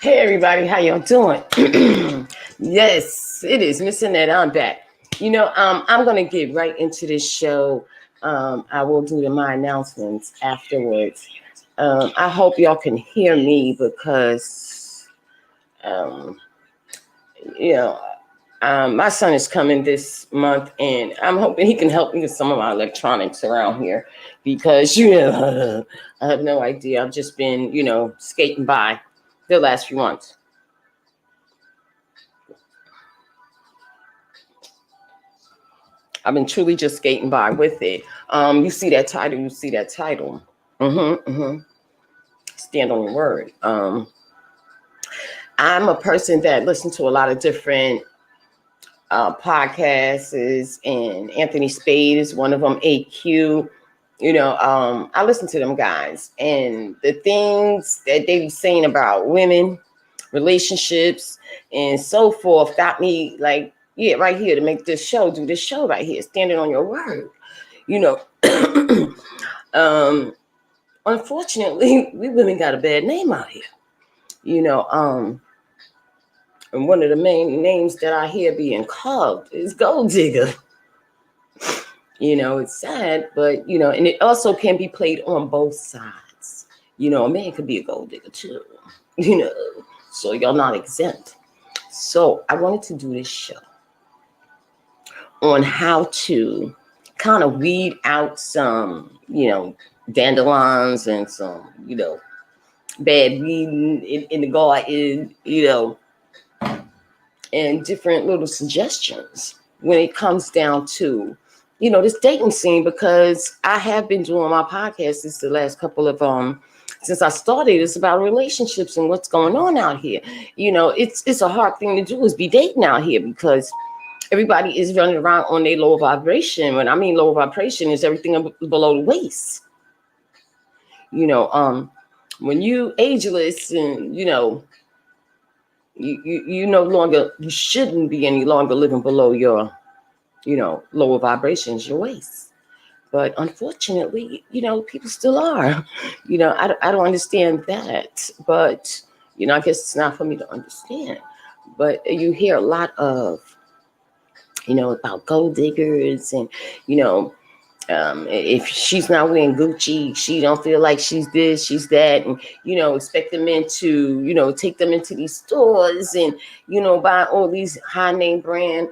Hey everybody, how y'all doing? Yes, it is Miss Annette. I'm back. I'm gonna get right into this show. I will do my announcements afterwards. I hope y'all can hear me because um, you know my son is coming this month, and I'm hoping he can help me with some of my electronics around here because I have no idea. I've just been skating by the last few months. I've been truly just skating by with it. You see that title. You see that title. Stand on your word. I'm a person that listens to a lot of different podcasts, and Anthony Spade is one of them. AQ. I listen to them guys, and the things that they be saying about women, relationships, and so forth got me like, yeah, right here to make this show, do this show right here, standing on your word. you know Unfortunately, we women got a bad name out here. you know um and one of the main names that I hear being called is gold digger. It's sad, but and it also can be played on both sides. A man could be a gold digger too. you know so you're not exempt. So I wanted to do this show on how to kind of weed out some dandelions and some bad weed in the garden, and different little suggestions when it comes down to this dating scene, because I have been doing my podcast this the last couple of since I started. It's about relationships and what's going on out here. It's a hard thing to do, is be dating out here, because everybody is running around on their lower vibration. When I mean lower vibration, is everything below the waist. When you ageless, and you no longer, you shouldn't be any longer living below your lower vibrations, your waist. But unfortunately, people still are. I don't understand that. But I guess it's not for me to understand. But you hear a lot of about gold diggers, and if she's not wearing Gucci, she don't feel like she's this, she's that, and expect the men to take them into these stores and buy all these high name brand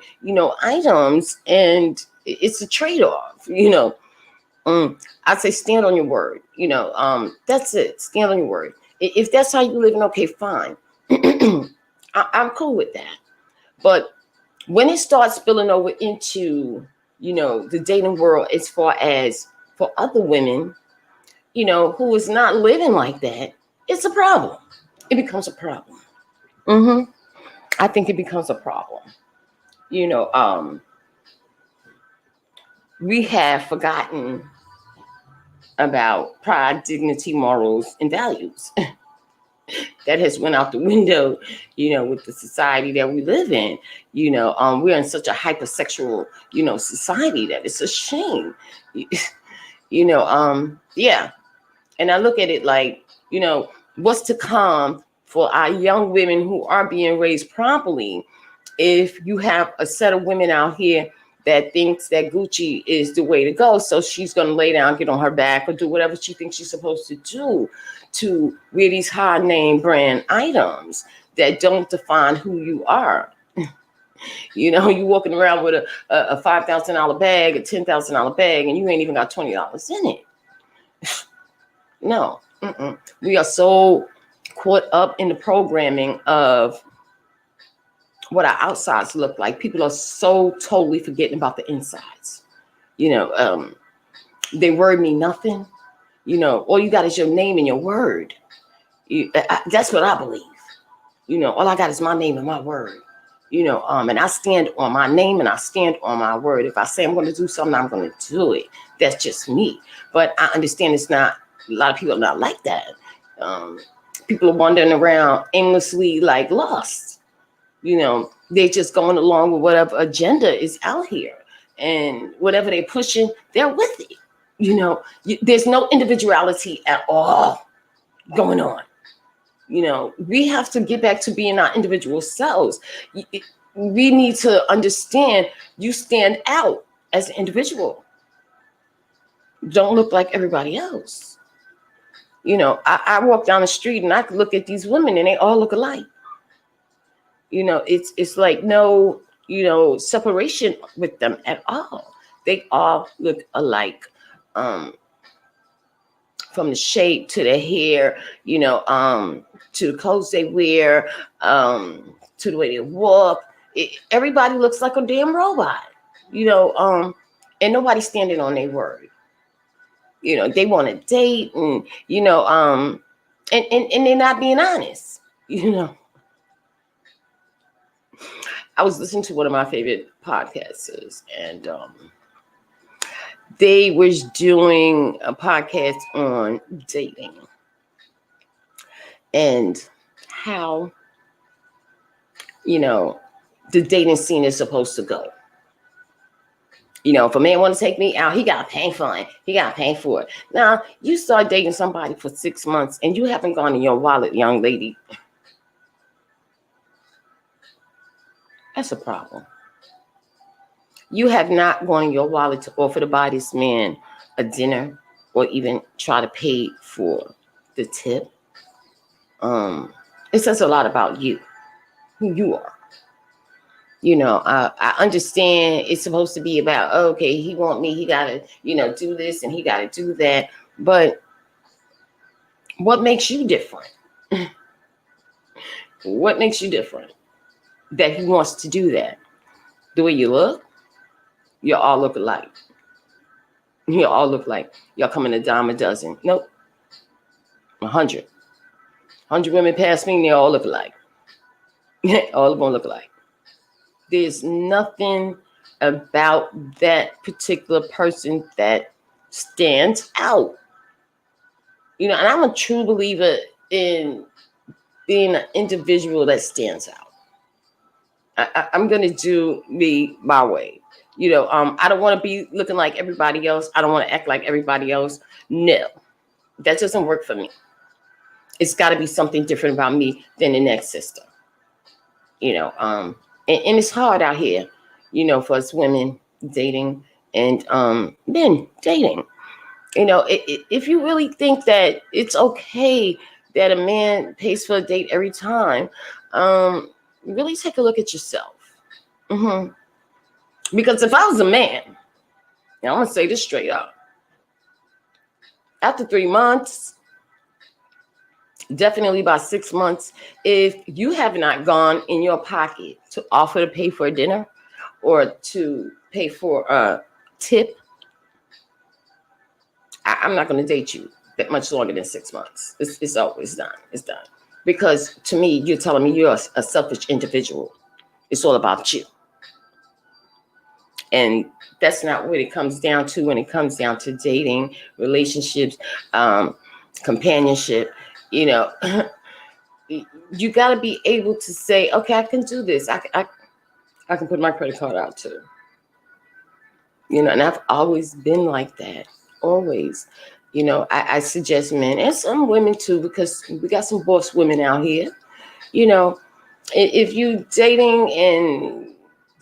items, and it's a trade-off. I say stand on your word. That's it. Stand on your word. If that's how you living, okay, fine. I'm cool with that. But when it starts spilling over into the dating world, as far as for other women who is not living like that, it's a problem. It becomes a problem. I think it becomes a problem. you know um we have forgotten about pride, dignity, morals, and values. That has went out the window, with the society that we live in. We're in such a hypersexual, society, that it's a shame. Yeah. And I look at it like, what's to come for our young women who are being raised properly, if you have a set of women out here that thinks that Gucci is the way to go. So she's going to lay down, get on her back, or do whatever she thinks she's supposed to do to wear these high name brand items that don't define who you are. You walking around with a $5,000 bag, a $10,000 bag, and you ain't even got $20 in it. No. We are so caught up in the programming of what our outsides look like. People are so totally forgetting about the insides. They word mean nothing. All you got is your name and your word. That's what I believe. All I got is my name and my word. And I stand on my name and I stand on my word. If I say I'm going to do something, I'm going to do it. That's just me. But I understand it's not, a lot of people are not like that. People are wandering around aimlessly like lost. They're just going along with whatever agenda is out here, and whatever they're pushing, they're with it. There's no individuality at all going on. You know, we have to get back to being our individual selves. We need to understand you stand out as an individual. Don't look like everybody else. You know, I walk down the street and I can look at these women and they all look alike. You know, it's like no, you know, separation with them at all. They all look alike. From the shape to the hair, you know, to the clothes they wear, to the way they walk. Everybody looks like a damn robot, you know, and nobody's standing on their word. You know, they want to date and, you know, and they're not being honest, you know. I was listening to one of my favorite podcasters, and they was doing a podcast on dating and how, you know, the dating scene is supposed to go. You know, if a man want to take me out, he got to pay for it. He got to pay for it. Now, you start dating somebody for 6 months and you haven't gone in your wallet, young lady. That's a problem. You have not gone in your wallet to offer to buy this man a dinner or even try to pay for the tip. It says a lot about you, who you are. You know, I understand it's supposed to be about, okay, he want me, he got to, you know, do this and he got to do that. But what makes you different? What makes you different that he wants to do that? The way you look? You all look alike. You all look like y'all coming a dime a dozen. Nope. 100. 100 women pass me and they all look alike. All of them look alike. There's nothing about that particular person that stands out. You know, and I'm a true believer in being an individual that stands out. I'm going to do me my way. You know, I don't want to be looking like everybody else. I don't want to act like everybody else. No, that doesn't work for me. It's got to be something different about me than the next sister. You know, and it's hard out here, you know, for us women dating and men dating. You know, if you really think that it's okay that a man pays for a date every time, really take a look at yourself. Mm-hmm. Because if I was a man, now I'm going to say this straight up. After 3 months, definitely by 6 months, if you have not gone in your pocket to offer to pay for a dinner or to pay for a tip, I'm not going to date you that much longer than 6 months. It's always done. It's done. Because to me, you're telling me you're a selfish individual. It's all about you. And that's not what it comes down to when it comes down to dating, relationships, companionship. You know, you got to be able to say, okay, I can do this. I can put my credit card out too. You know, and I've always been like that. Always. You know, I suggest men and some women too, because we got some boss women out here. You know, if you dating and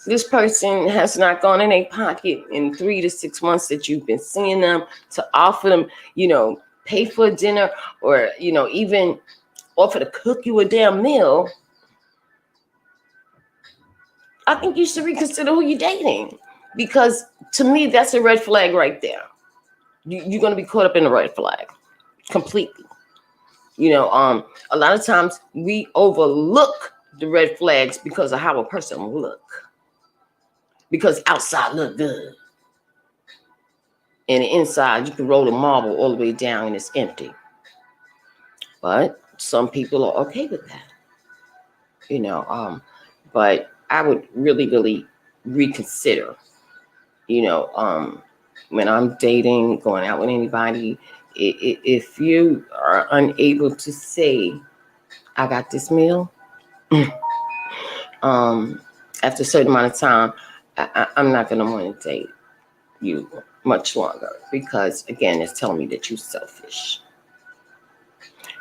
this person has not gone in a pocket in 3 to 6 months that you've been seeing them to offer them, you know, pay for a dinner or, you know, even offer to cook you a damn meal, I think you should reconsider who you're dating. Because to me, that's a red flag right there. You're going to be caught up in the red flag completely. You know, a lot of times we overlook the red flags because of how a person look. Because outside look good. And the inside, you can roll a marble all the way down and it's empty. But some people are okay with that. You know, but I would really reconsider, you know, when I'm dating, going out with anybody, if you are unable to say, I got this meal, after a certain amount of time, I'm not going to want to date you much longer because, again, it's telling me that you're selfish.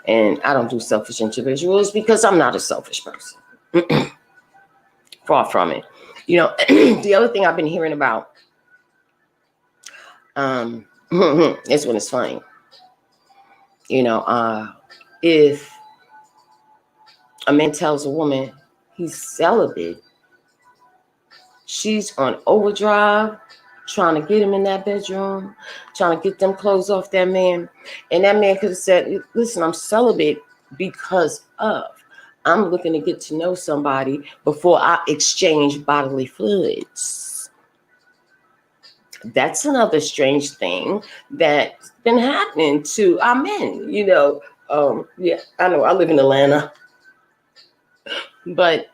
And I don't do selfish individuals because I'm not a selfish person. Far from it. You know, the other thing I've been hearing about, this one is funny. You know, if a man tells a woman he's celibate, she's on overdrive, trying to get him in that bedroom, trying to get them clothes off that man. And that man could have said, listen, I'm celibate because I'm looking to get to know somebody before I exchange bodily fluids. That's another strange thing that's been happening to our men. You know, yeah, I know I live in Atlanta, but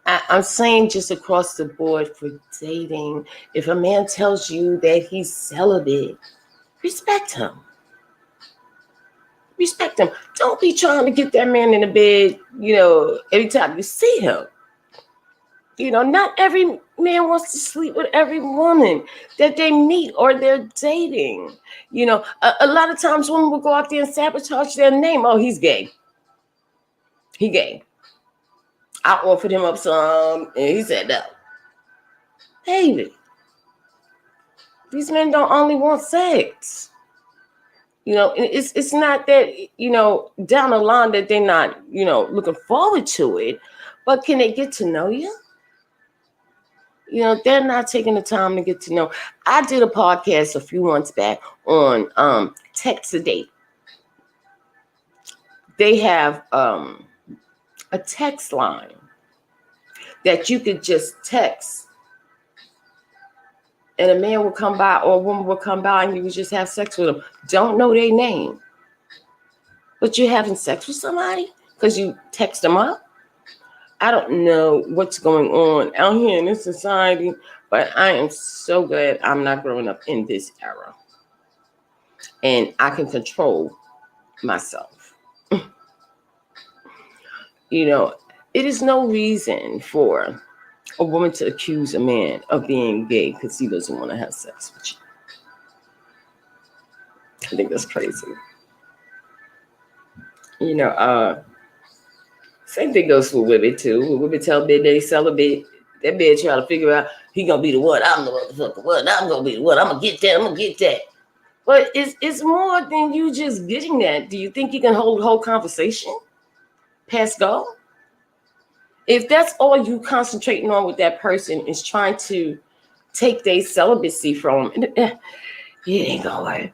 I'm saying just across the board for dating, if a man tells you that he's celibate, respect him. Respect him. Don't be trying to get that man in the bed, you know, every time you see him. You know, not every man wants to sleep with every woman that they meet or they're dating. You know, a lot of times women will go out there and sabotage their name. Oh, he's gay. He gay. I offered him up some and he said no. Baby, these men don't only want sex. You know, it's not that, you know, down the line that they're not, you know, looking forward to it, but can they get to know you? You know, they're not taking the time to get to know. I did a podcast a few months back on Text a Date. They have a text line that you could just text, and a man will come by or a woman will come by and you would just have sex with them. Don't know their name, but you're having sex with somebody because you text them up. I don't know what's going on out here in this society, but I am so glad I'm not growing up in this era. And I can control myself. You know, it is no reason for a woman to accuse a man of being gay because he doesn't want to have sex with you. I think that's crazy. You know, same thing goes for women too. When women tell men they celibate, that man trying to figure out he gonna be the one. I'm the motherfucker one. I'm gonna be the one. I'm gonna get that. I'm gonna get that. But it's more than you just getting that. Do you think you can hold whole conversation past go? If that's all you concentrating on with that person is trying to take their celibacy from them, it ain't gonna work.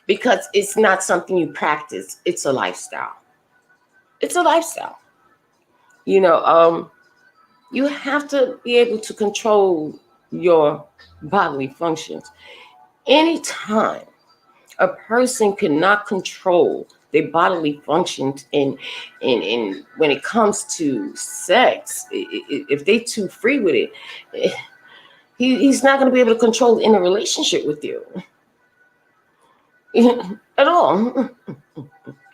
Because it's not something you practice. It's a lifestyle. It's a lifestyle. You know, you have to be able to control your bodily functions. Anytime a person cannot control their bodily functions in when it comes to sex, if they too free with it, he's not going to be able to control it in a relationship with you at all.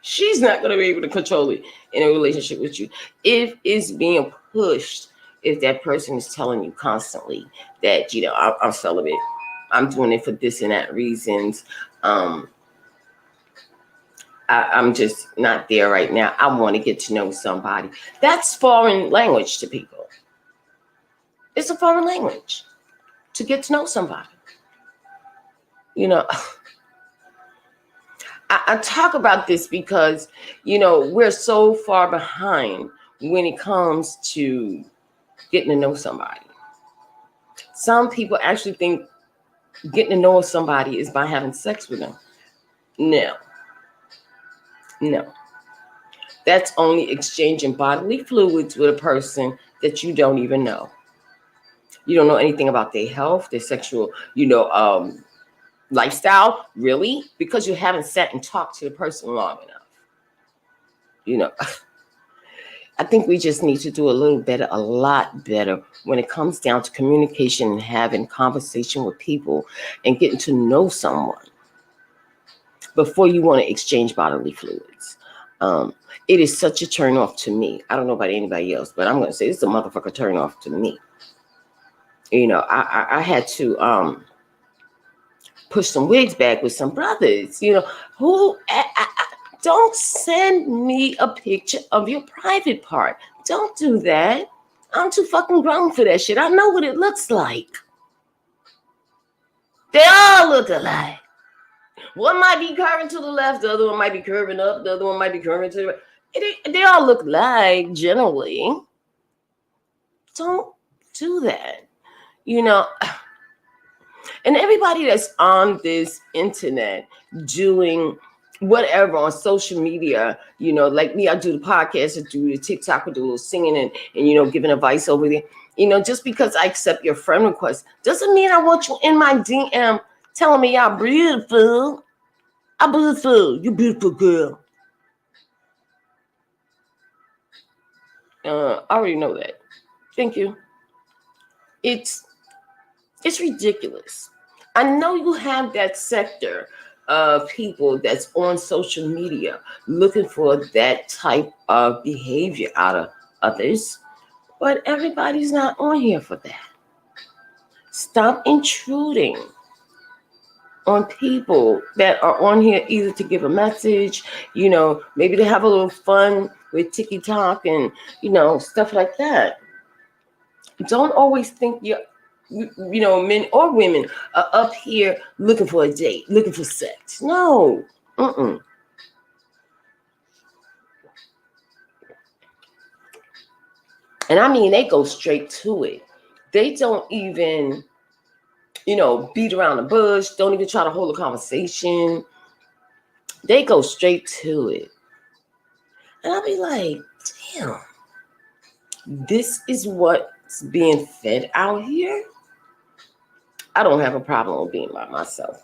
She's not going to be able to control it in a relationship with you if it's being pushed. If that person is telling you constantly that, you know, I'm celibate, I'm doing it for this and that reasons, I'm just not there right now. I want to get to know somebody. That's foreign language to people. It's a foreign language to get to know somebody. You know, I talk about this because, you know, we're so far behind when it comes to getting to know somebody. Some people actually think getting to know somebody is by having sex with them. No. That's only exchanging bodily fluids with a person that you don't even know. You don't know anything about their health, their sexual, you know, lifestyle, really, because you haven't sat and talked to the person long enough. You know, I think we just need to do a lot better when it comes down to communication and having conversation with people and getting to know someone before you want to exchange bodily fluids. It is such a turn off to me. I don't know about anybody else, but I'm going to say it's a motherfucker turn off to me. You know, I had to push some wigs back with some brothers, you know, who Don't send me a picture of your private part. Don't do that. I'm too fucking grown for that shit. I know what it looks like. They all look alike. One might be curving to the left, the other one might be curving up, the other one might be curving to the right. They all look alike generally. Don't do that. And everybody that's on this internet doing whatever on social media, like me, I do the podcast, I do the TikTok, I do a little singing and giving advice over there. Just because I accept your friend request doesn't mean I want you in my DM telling me I'm beautiful. I'm beautiful. You beautiful girl. I already know that. Thank you. It's ridiculous. I know you have that sector of people that's on social media looking for that type of behavior out of others, but everybody's not on here for that. Stop intruding on people that are on here either to give a message, maybe to have a little fun with TikTok and, stuff like that. Don't always think you're men or women are up here looking for a date, looking for sex. No. And I mean, they go straight to it. They don't even, beat around the bush. Don't even try to hold a conversation. They go straight to it. And I'll be like, damn, this is what's being fed out here? I don't have a problem with being by myself.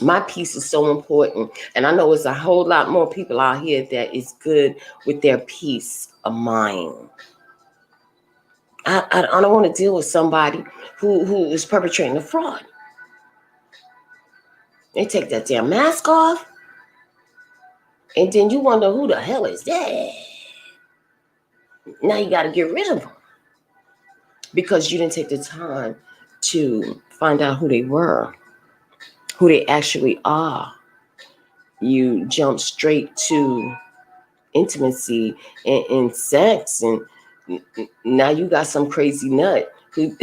My peace is so important. And I know there's a whole lot more people out here that is good with their peace of mind. I don't want to deal with somebody who is perpetrating a fraud. They take that damn mask off. And then you wonder who the hell is that? Now you got to get rid of them. Because you didn't take the time to find out who they were, who they actually are. You jump straight to intimacy and sex, and now you got some crazy nut who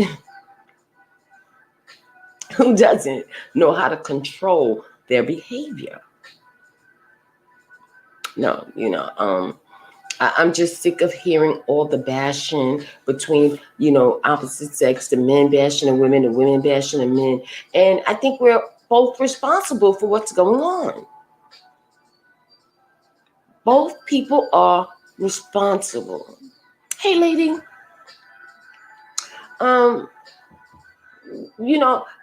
doesn't know how to control their behavior. No, I'm just sick of hearing all the bashing between, opposite sex, the men bashing the women bashing the men. And I think we're both responsible for what's going on. Both people are responsible. Hey, lady.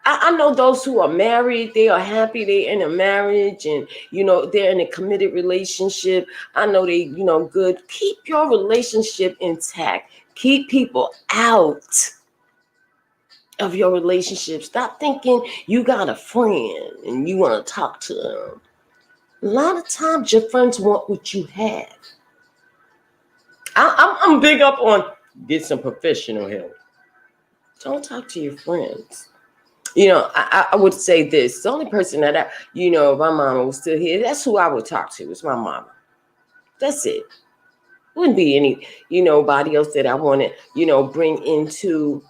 I know those who are married, they are happy, they're in a marriage and, they're in a committed relationship. I know they, good. Keep your relationship intact. Keep people out of your relationship. Stop thinking you got a friend and you want to talk to them. A lot of times your friends want what you have. I'm big up on get some professional help. Don't talk to your friends. I would say this. The only person that if my mama was still here, that's who I would talk to. It's my mama. That's it. Wouldn't be any, nobody else that I want to, bring into,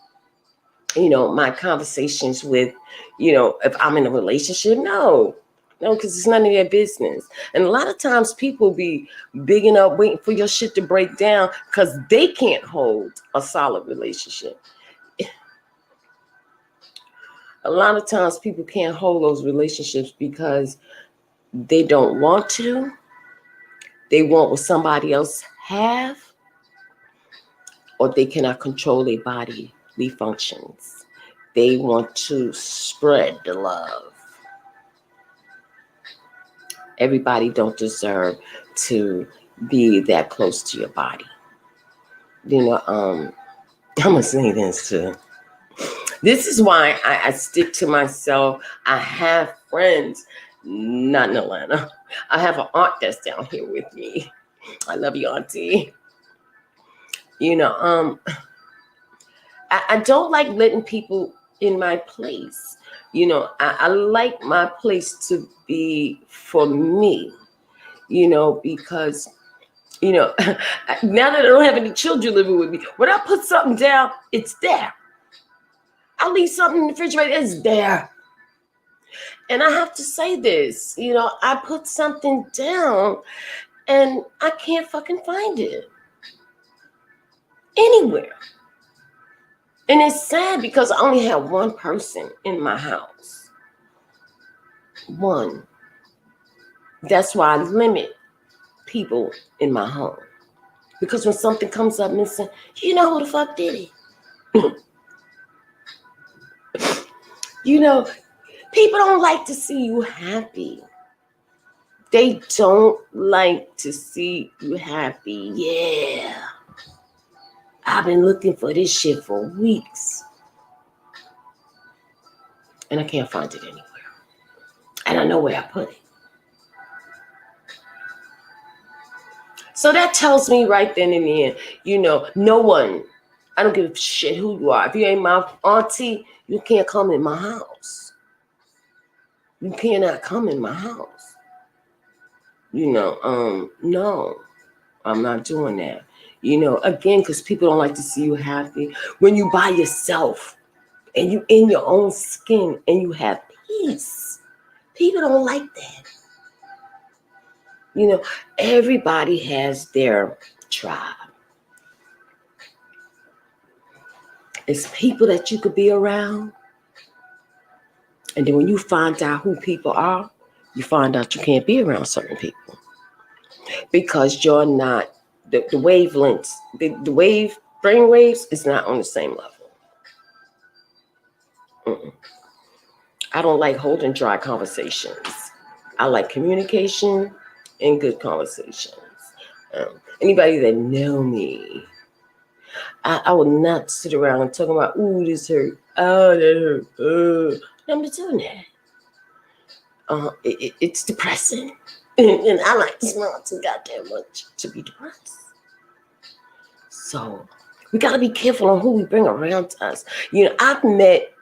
my conversations with, if I'm in a relationship. No, because it's none of their business. And a lot of times people be bigging up, waiting for your shit to break down because they can't hold a solid relationship. A lot of times people can't hold those relationships because they don't want to. They want what somebody else have, or they cannot control their bodily functions. They want to spread the love. Everybody don't deserve to be that close to your body. I'm gonna say this too. This is why I stick to myself. I have friends, not in Atlanta. I have an aunt that's down here with me. I love you, auntie. I don't like letting people in my place. I like my place to be for me. because, now that I don't have any children living with me, when I put something down, it's there. I leave something in the refrigerator, it's there. And I have to say this, I put something down and I can't fucking find it anywhere. And it's sad because I only have one person in my house. One. That's why I limit people in my home. Because when something comes up missing, you know who the fuck did it? People don't like to see you happy. They don't like to see you happy. Yeah. I've been looking for this shit for weeks. And I can't find it anywhere. And I know where I put it. So that tells me right then and there, no one, I don't give a shit who you are. If you ain't my auntie, you can't come in my house. You cannot come in my house. No, I'm not doing that. Again, because people don't like to see you happy. When you by yourself and you in your own skin and you have peace, people don't like that. Everybody has their tribe. It's people that you could be around. And then when you find out who people are, you find out you can't be around certain people. Because you're not, the wavelengths, the brain waves is not on the same level. I don't like holding dry conversations. I like communication and good conversations. Anybody that know me, I will not sit around and talk about, ooh, this hurt. Oh, that hurt. I'm not doing that. It's depressing. And I like to smile too goddamn much to be depressed. So we got to be careful on who we bring around us. I've met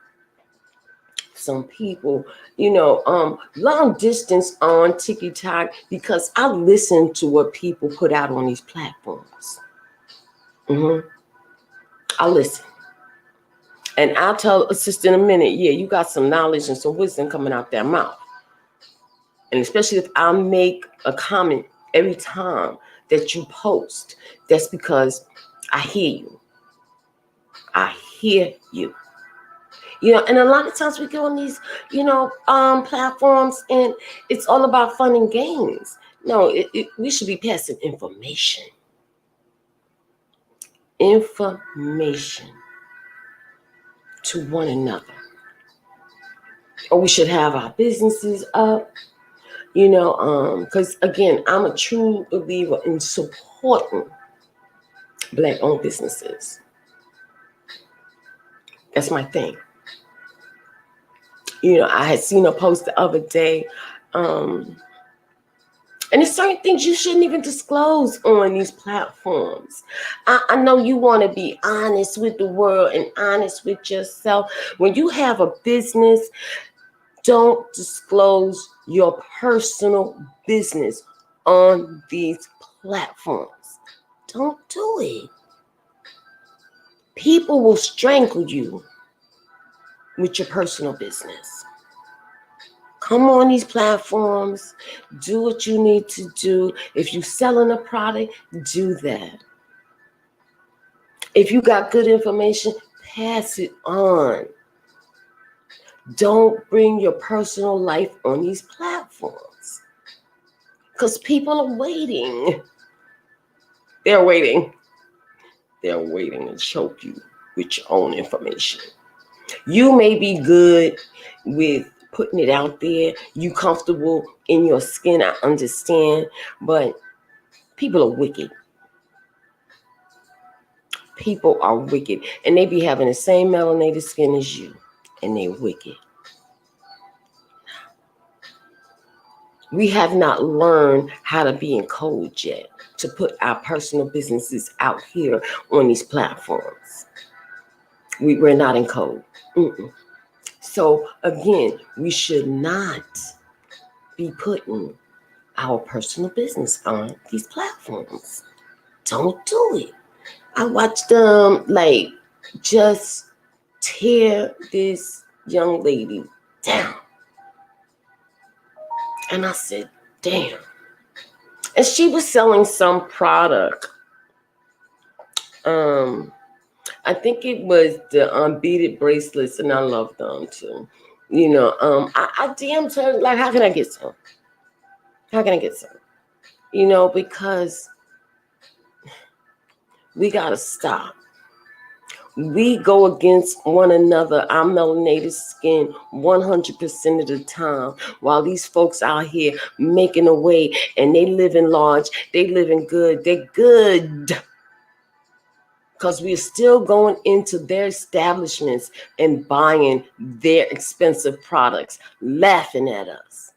some people, long distance on TikTok because I listen to what people put out on these platforms. I listen. And I'll tell a sister in a minute, yeah, you got some knowledge and some wisdom coming out their mouth. And especially if I make a comment every time that you post, that's because I hear you. I hear you. And a lot of times we go on these, platforms and it's all about fun and games. No, we should be passing information. Information to one another. Or we should have our businesses up, because again, I'm a true believer in supporting Black-owned businesses. That's my thing. I had seen a post the other day, and there's certain things you shouldn't even disclose on these platforms. I know you want to be honest with the world and honest with yourself. When you have a business, don't disclose your personal business on these platforms. Don't do it. People will strangle you with your personal business. Come on these platforms, do what you need to do. If you're selling a product, do that. If you got good information, pass it on. Don't bring your personal life on these platforms because people are waiting. They're waiting. They're waiting to choke you with your own information. You may be good with putting it out there. You comfortable in your skin, I understand, but people are wicked. People are wicked, and they be having the same melanated skin as you, and they're wicked. We have not learned how to be in code yet to put our personal businesses out here on these platforms. We're not in code. So again, we should not be putting our personal business on these platforms. Don't do it. I watched them like just tear this young lady down. And I said, damn. And she was selling some product. I think it was the beaded bracelets, and I love them too. I DM'd her, like, how can I get some? How can I get some? Because we gotta stop. We go against one another, our melanated skin, 100% of the time, while these folks out here making a way, and they living large, they living good, they're good. Because we're still going into their establishments and buying their expensive products, laughing at us.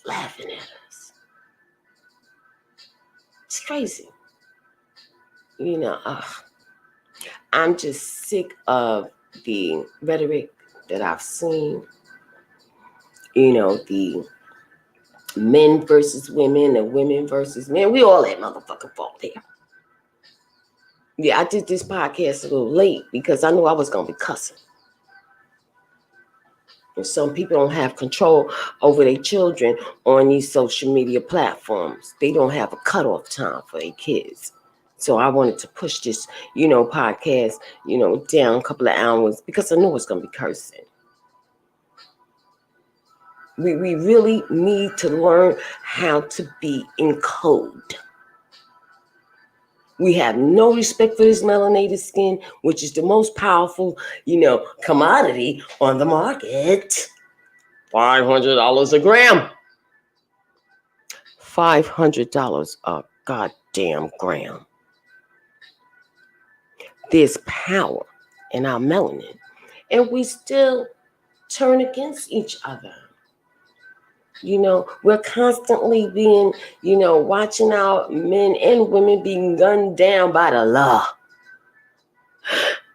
Laughing at us. It's crazy. I'm just sick of the rhetoric that I've seen. The men versus women and women versus men. We all at motherfucking fault here. Yeah, I did this podcast a little late because I knew I was going to be cussing. And some people don't have control over their children on these social media platforms. They don't have a cutoff time for their kids. So I wanted to push this, podcast, down a couple of hours because I know it's going to be cursing. We really need to learn how to be in code. We have no respect for this melanated skin, which is the most powerful, commodity on the market. $500 a gram. $500 a goddamn gram. There's power in our melanin, and we still turn against each other. We're constantly being, watching our men and women being gunned down by the law.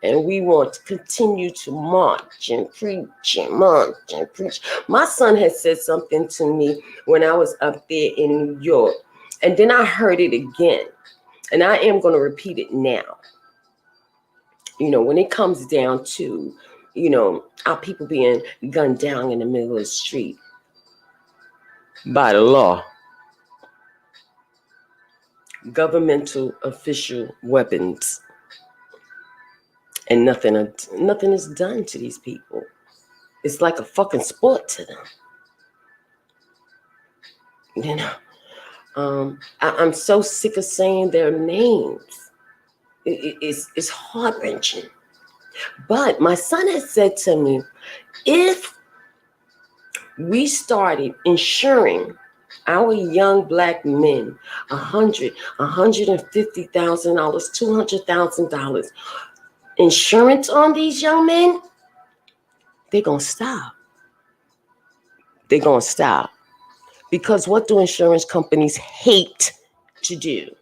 And we want to continue to march and preach and march and preach. My son had said something to me when I was up there in New York. And then I heard it again. And I am going to repeat it now. When it comes down to, our people being gunned down in the middle of the street by the law. Governmental official weapons. And nothing is done to these people. It's like a fucking sport to them. I'm so sick of saying their names. It's heart-wrenching. But my son has said to me, if we started insuring our young black men $150,000, $200,000 insurance on these young men, they're going to stop. They're going to stop. Because what do insurance companies hate to do?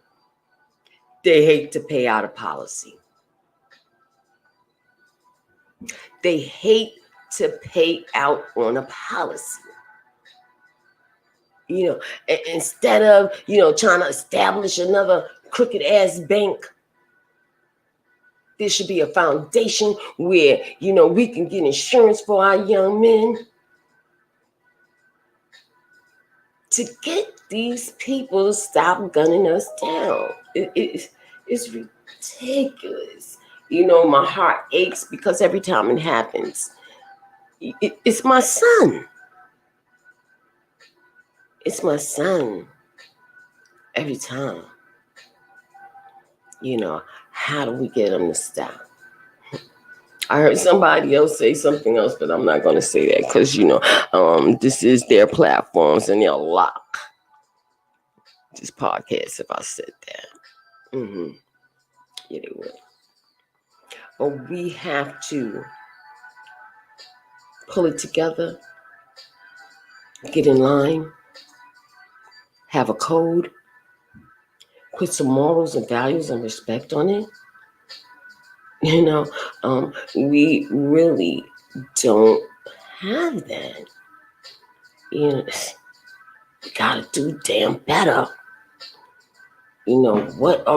They hate to pay out a policy. They hate to pay out on a policy. Instead of, trying to establish another crooked ass bank, there should be a foundation where, we can get insurance for our young men. To get these people to stop gunning us down. It's ridiculous. My heart aches because every time it happens, it's my son. It's my son. Every time. How do we get him to stop? I heard somebody else say something else, but I'm not going to say that because, this is their platforms and they'll lock this podcast if I said that. Yeah, they would. But we have to pull it together, get in line, have a code, put some morals and values and respect on it. We really don't have that. You know, we gotta do damn better. You know, what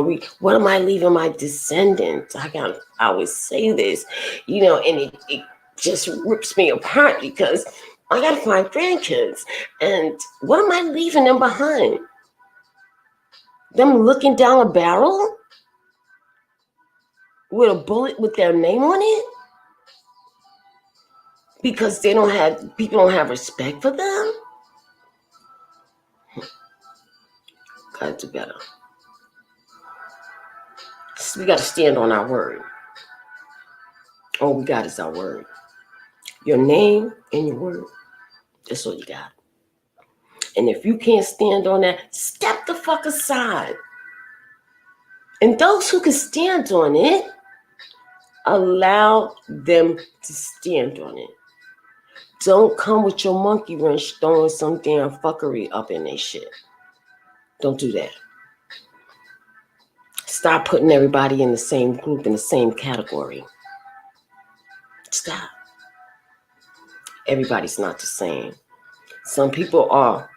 am I leaving my descendants? I always say this, you know, and it just rips me apart because I gotta find grandkids. And what am I leaving them behind? Them looking down a barrel with a bullet with their name on it? Because people don't have respect for them? Gotta do better. We gotta stand on our word. All we got is our word. Your name and your word. That's all you got. And if you can't stand on that, step the fuck aside. And those who can stand on it, allow them to stand on it. Don't come with your monkey wrench throwing some damn fuckery up in their shit. Don't do that. Stop putting everybody in the same group, in the same category. Stop. Everybody's not the same. Some people are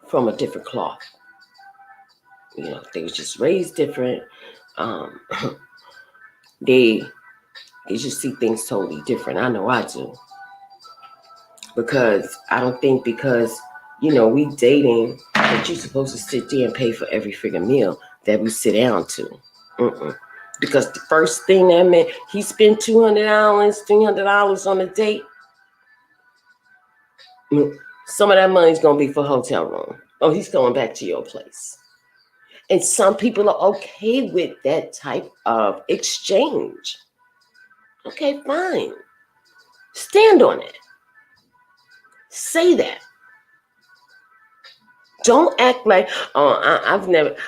from a different cloth. You know, they was just raised different. They just see things totally different. I know I do. Because I don't think you know, we dating that you're supposed to sit there and pay for every friggin' meal that we sit down to. Because the first thing that man, he spent $200, $300 on a date. Some of that money's gonna be for hotel room. Oh, he's going back to your place. And some people are okay with that type of exchange. Okay, fine. Stand on it. Say that. Don't act like, oh,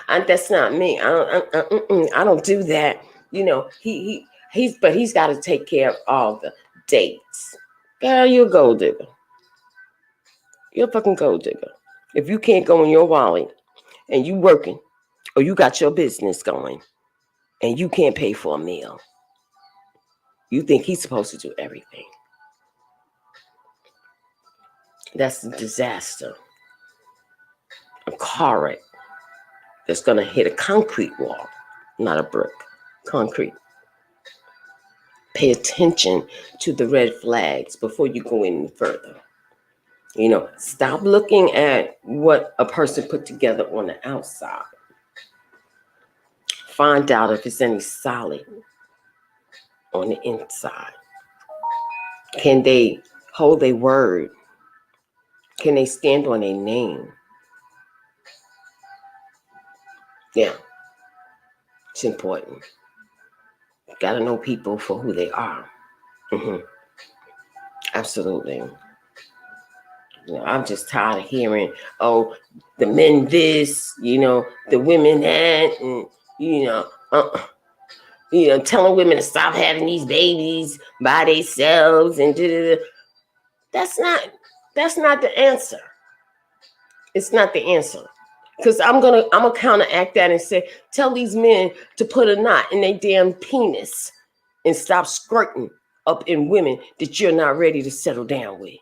that's not me. I don't do that. You know, he's got to take care of all the dates. Girl, you're a gold digger. You're a fucking gold digger. If you can't go in your wallet and you working, or you got your business going, and you can't pay for a meal, you think he's supposed to do everything. That's a disaster. A car wreck that's going to hit a concrete wall, not a brick. Concrete. Pay attention to the red flags before you go any further. You know, stop looking at what a person put together on the outside. Find out if it's any solid on the inside. Can they hold their word? Can they stand on their name? Yeah, it's important. You gotta know people for who they are. Absolutely. You know, I'm just tired of hearing, oh, the men this, you know, the women that, and you know, telling women to stop having these babies by themselves and da-da-da. That's not the answer. It's not the answer. Because I'm gonna counteract that and say, tell these men to put a knot in their damn penis and stop squirting up in women that you're not ready to settle down with.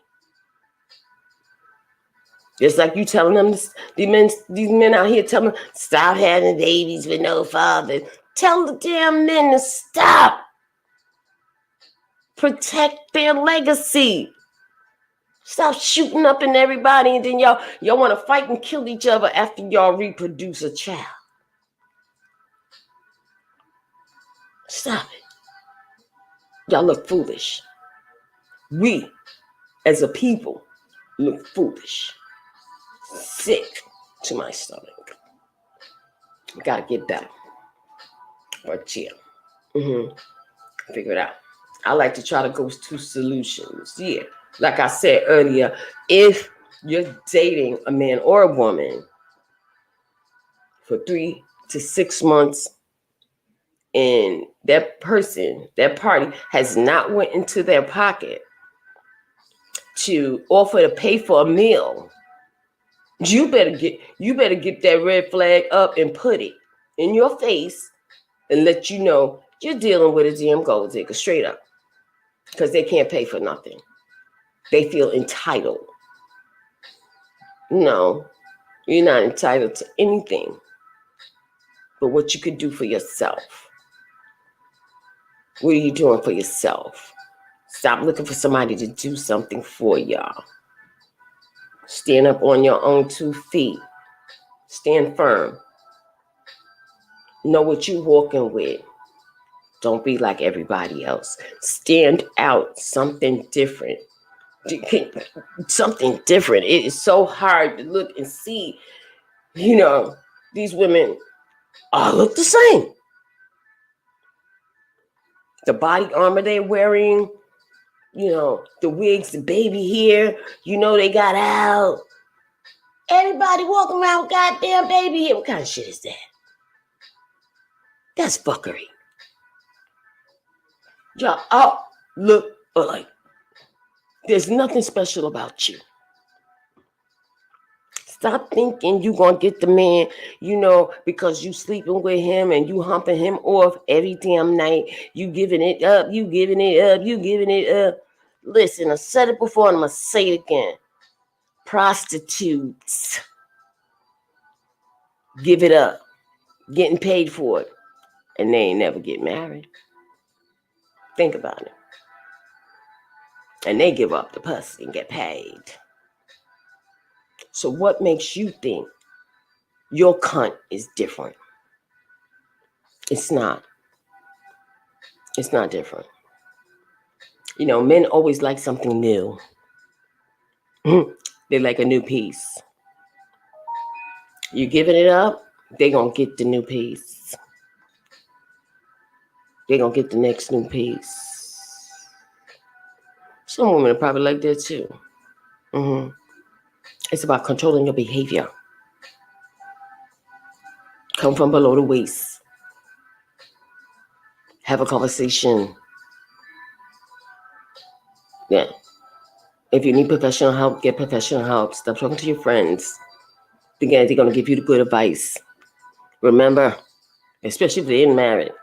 Just like you telling them, these men out here telling them, stop having babies with no father. Tell the damn men to stop. Protect their legacy. Stop shooting up in everybody, and then y'all want to fight and kill each other after y'all reproduce a child. Stop it. Y'all look foolish. We, as a people, look foolish. Sick to my stomach. We gotta get better. But yeah. Figure it out. I like to try to go to solutions. Yeah. Like I said earlier, if you're dating a man or a woman for 3 to 6 months and that party has not went into their pocket to offer to pay for a meal, you better get that red flag up and put it in your face and let you know you're dealing with a damn gold digger, straight up, because they can't pay for nothing. They feel entitled. No, you're not entitled to anything but what you could do for yourself. What are you doing for yourself? Stop looking for somebody to do something for y'all. Stand up on your own 2 feet. Stand firm. Know what you're walking with. Don't be like everybody else. Stand out, something different. Something different. It is so hard to look and see, these women all look the same. The body armor they're wearing, the wigs, the baby hair, they got out. Everybody walking around with goddamn baby hair. What kind of shit is that? That's fuckery. Y'all all look alike. There's nothing special about you. Stop thinking you gonna get the man, because you sleeping with him and you humping him off every damn night. You giving it up, you giving it up, you giving it up. Listen, I said it before and I'm gonna say it again. Prostitutes. Give it up. Getting paid for it. And they ain't never get married. Think about it. And they give up the pussy and get paid. So what makes you think your cunt is different? It's not. It's not different. Men always like something new. They like a new piece. You giving it up, they gonna get the new piece. They gonna get the next new piece. Some women are probably like that too. It's about controlling your behavior. Come from below the waist. Have a conversation. Yeah. If you need professional help, get professional help. Stop talking to your friends. They're going to give you the good advice. Remember, especially if they ain't married.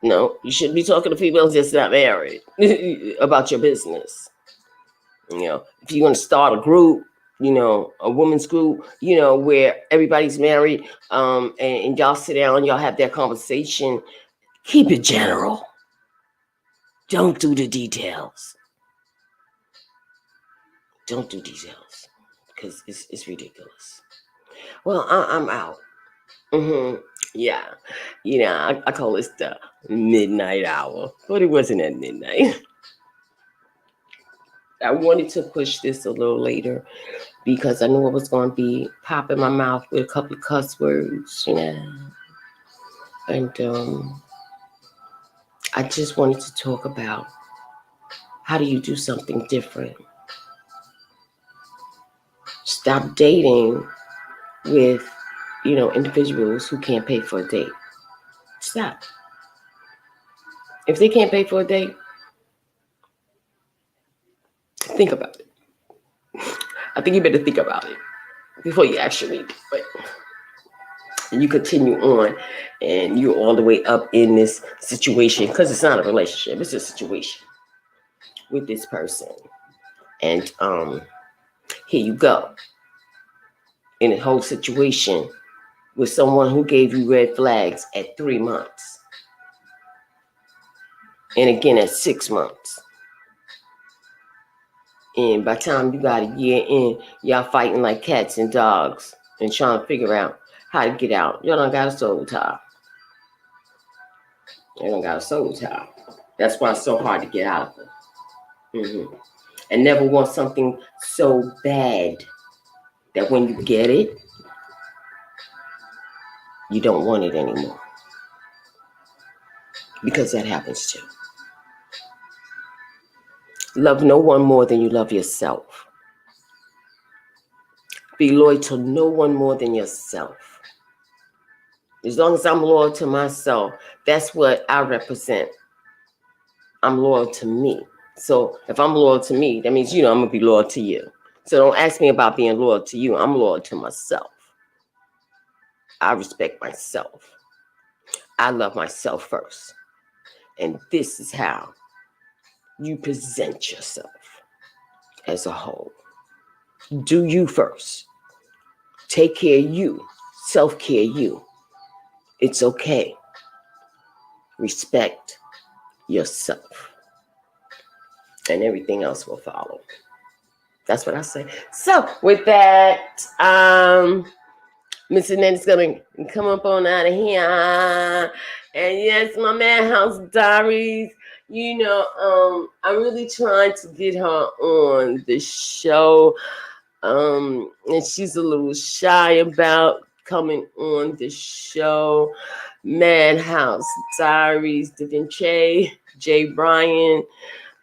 No, you shouldn't be talking to females that's not married about your business. If you're going to start a group, a women's group, where everybody's married, and y'all sit down, y'all have that conversation, keep it general. Don't do the details. Don't do details because it's ridiculous. Well, I'm out. Yeah. I call this the midnight hour, but it wasn't at midnight. I wanted to push this a little later because I knew I was going to be popping my mouth with a couple of cuss words, and I just wanted to talk about how do you do something different. Stop dating with, individuals who can't pay for a date. Stop. If they can't pay for a date, think about it. I think you better think about it before you actually do it. And you continue on and you're all the way up in this situation because it's not a relationship, it's a situation with this person. And here you go in a whole situation with someone who gave you red flags at 3 months. And again at 6 months. And by the time you got a year in, y'all fighting like cats and dogs and trying to figure out how to get out. Y'all done got a soul tie. You done got a soul tie. That's why it's so hard to get out of it. And never want something so bad that when you get it, you don't want it anymore. Because that happens too. Love no one more than you love yourself. Be loyal to no one more than yourself. As long as I'm loyal to myself, that's what I represent. I'm loyal to me. So if I'm loyal to me, that means, I'm going to be loyal to you. So don't ask me about being loyal to you. I'm loyal to myself. I respect myself. I love myself first. And this is how you present yourself as a whole. Do you first. Take care of you. Self-care you. It's okay. Respect yourself. And everything else will follow. That's what I say. So with that, Mr. Nett's gonna come up on out of here. And yes, my Madhouse Diaries. I'm really trying to get her on the show. And she's a little shy about coming on the show. Madhouse Diaries, Da Vinci, Jay Bryan.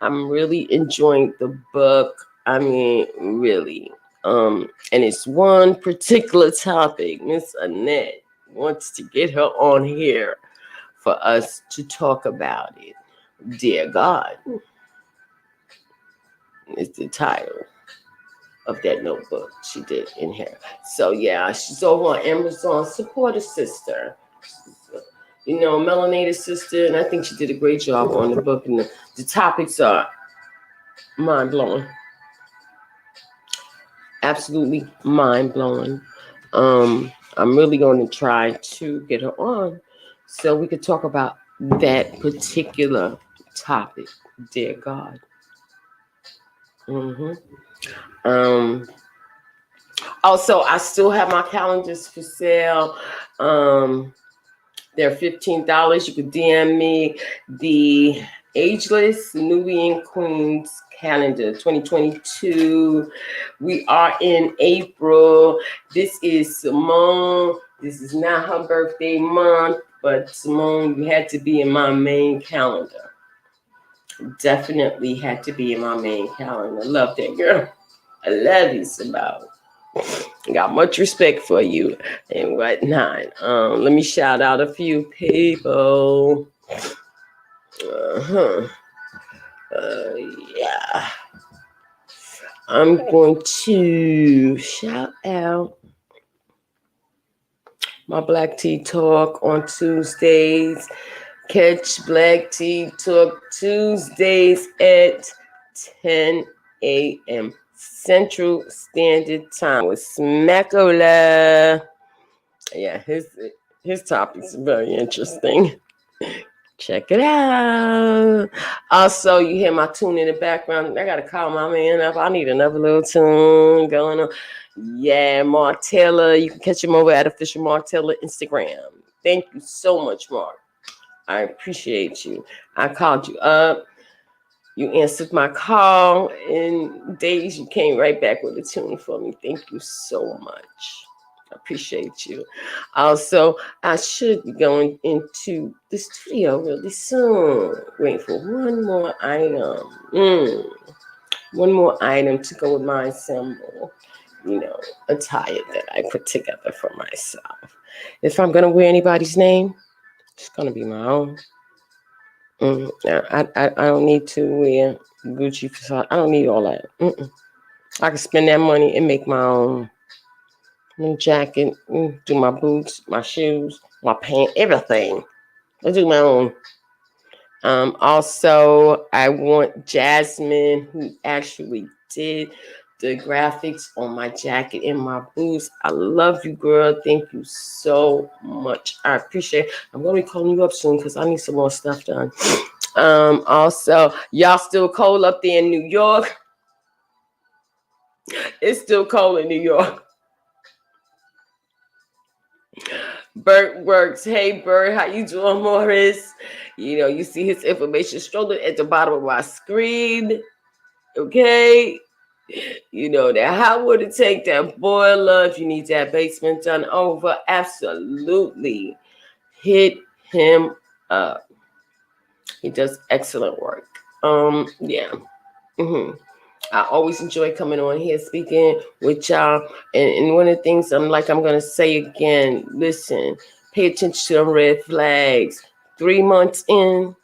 I'm really enjoying the book. I mean, really. And it's one particular topic. Miss Annette wants to get her on here for us to talk about it. Dear God is the title of that notebook she did in here. So yeah, she's over on Amazon. Support a sister. Melanated sister, and I think she did a great job on the book. And the topics are mind-blowing. Absolutely mind-blowing. I'm really going to try to get her on so we could talk about that particular topic. Dear God. Also, I still have my calendars for sale. They're $15. You could DM me the Ageless Nubian Queens calendar 2022. We are in April. This is Simone. This is not her birthday month, but Simone, you had to be in my main calendar. Definitely had to be in my main calendar. Love that girl. I love you, Simone. Got much respect for you and whatnot. Let me shout out a few people. Yeah. I'm going to shout out my Black Tea Talk on Tuesdays. Catch Black Tea Talk Tuesdays at 10 a.m. Central Standard Time with Smackola. Yeah, his topic's very interesting. Check it out. Also, you hear my tune in the background. I gotta call my man up. I need another little tune going on. Yeah, Mark Taylor. You can catch him over at Official Mark Taylor Instagram. Thank you so much, Mark. I appreciate you. I called you up. You answered my call. In days, you came right back with a tune for me. Thank you so much. I appreciate you. Also, I should be going into the studio really soon. Waiting for one more item. One more item to go with my ensemble. Attire that I put together for myself. If I'm going to wear anybody's name, it's going to be my own. I don't need to wear Gucci facade. I don't need all that. I can spend that money and make my own new jacket, do my boots, my shoes, my pants, everything. I do my own. Also, I want Jasmine, who actually did the graphics on my jacket and my boots. I love you, girl. Thank you so much. I appreciate it. I'm going to be calling you up soon because I need some more stuff done. Also, y'all still cold up there in New York? It's still cold in New York. Bert works. Hey, Bert, how you doing, Morris? You see his information strolling at the bottom of my screen. Okay? That how would it take that boiler if you need that basement done over? Absolutely. Hit him up. He does excellent work. Yeah. I always enjoy coming on here speaking with y'all. And one of the things I'm going to say again, listen, pay attention to the red flags. 3 months in,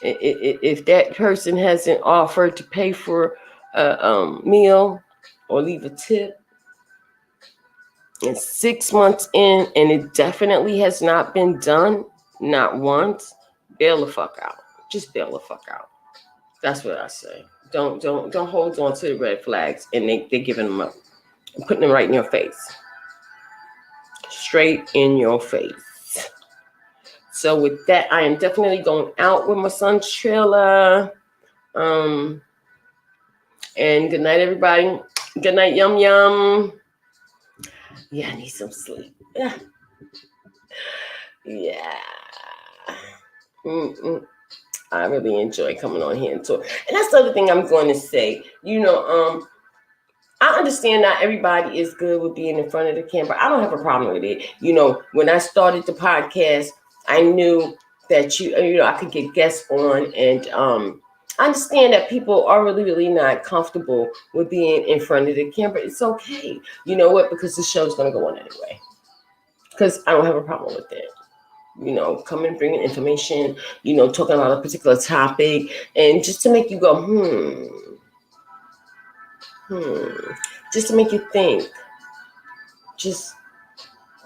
if that person hasn't offered to pay for a meal or leave a tip, and 6 months in, and it definitely has not been done, not once, bail the fuck out. Just bail the fuck out. That's what I say. Don't hold on to the red flags, and they're giving them up, putting them right in your face, straight in your face. So with that, I am definitely going out with my son's trailer. And good night, everybody. Good night, yum yum. Yeah, I need some sleep. Yeah. Mm-mm. I really enjoy coming on here and talk. And that's the other thing I'm going to say. I understand not everybody is good with being in front of the camera. I don't have a problem with it. When I started the podcast, I knew that I could get guests on, and I understand that people are really, really not comfortable with being in front of the camera. It's okay. You know what? Because the show's going to go on anyway. Because I don't have a problem with it. Coming, bringing information, talking about a particular topic, and just to make you go, just to make you think, just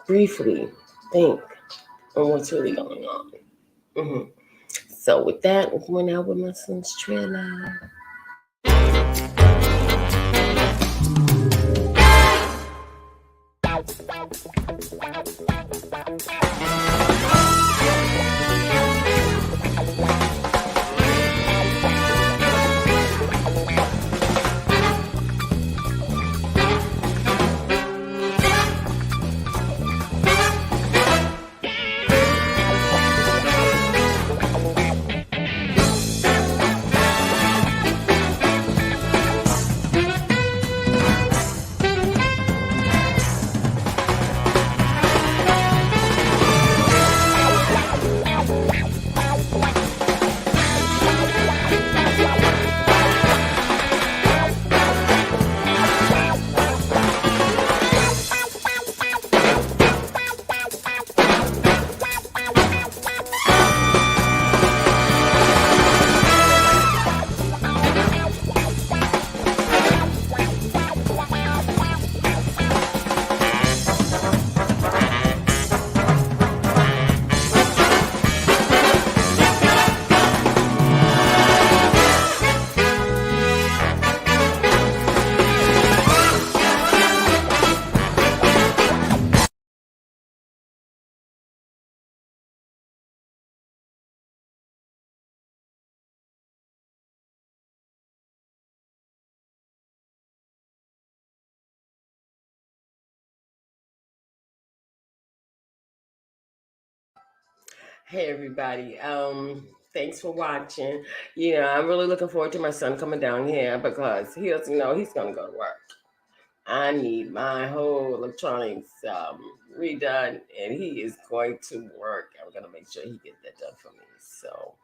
briefly think on what's really going on. Mm-hmm. So with that, we're going out with my son's trailer. Hey everybody. Thanks for watching. I'm really looking forward to my son coming down here because he doesn't know he's gonna go to work. I need my whole electronics redone, and he is going to work. I'm gonna make sure he gets that done for me. So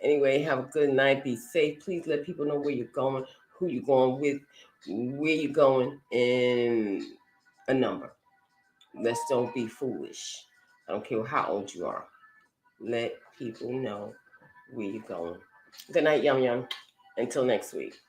anyway, have a good night. Be safe. Please let people know where you're going, who you're going with, where you're going, and a number. Let's don't be foolish. I don't care how old you are. Let people know where you're going. Good night, Yum Yum. Until next week.